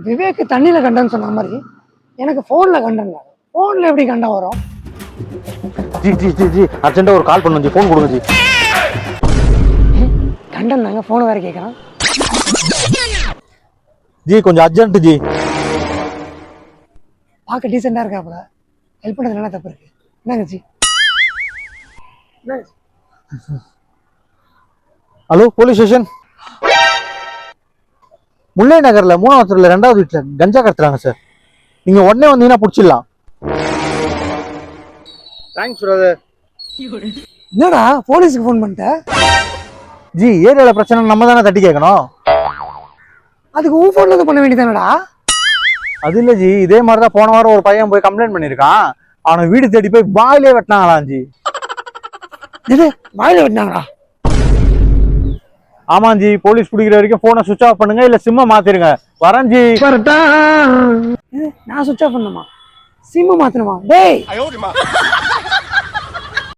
விவேக் தண்ணியில் கண்டன்னு சொன்ன மாதிரி எனக்கு ஃபோனில் கண்டங்க. ஃபோனில் எப்படி கண்டம் வரும்? ஜி ஜி ஜி ஜி அர்ஜென்ட்டாக ஒரு கால் பண்ணுங்க ஜி, ஃபோன் கொடுங்க ஜி. கண்டன் தாங்க, ஃபோனை வேறு கேட்குறான். ஜி கொஞ்சம் அர்ஜென்ட் ஜி. பார்க்க டீசெண்டாக இருக்காப்புல, ஹெல்ப் பண்ணது என்ன தப்பு இருக்கு? என்னங்க ஜி? Hello police station. முல்லை நகர்ல 3வது தெருல 2வது வீட்டுல கஞ்சா கடத்துறாங்க சார். நீங்க உடனே வந்தீங்கன்னா பிடிச்சிடலாம். Thanks brother. என்னடா போலீஸுக்கு ஃபோன் பண்ணிட்ட? ஜி ஏரியால பிரச்சனை நம்ம தானே தட்டி கேட்கணும். அதுக்கு உன் ஃபோன்ல பண்ண வேண்டியதானடா? அது இல்ல ஜி, இதே மாதிரிதான் போன வாரம் ஒரு பையன் போய் கம்ப்ளைண்ட் பண்ணிருக்கான். அவனை வீடு தேடி போய் வாயிலே வெட்டினாங்களாம் ஜி. இது வாயில வெட்டினாங்களா? ஆமா ஜி, போலீஸ் பிடிக்கிற வரைக்கும் போனை சுவிட்ச் ஆஃப் பண்ணுங்க, இல்ல சிம்ம மாத்திருங்க. வரேன் ஜி. நான் சுவிட்ச் ஆஃப் பண்ணுமா? சிம்ம மாத்தணுமா? டேய்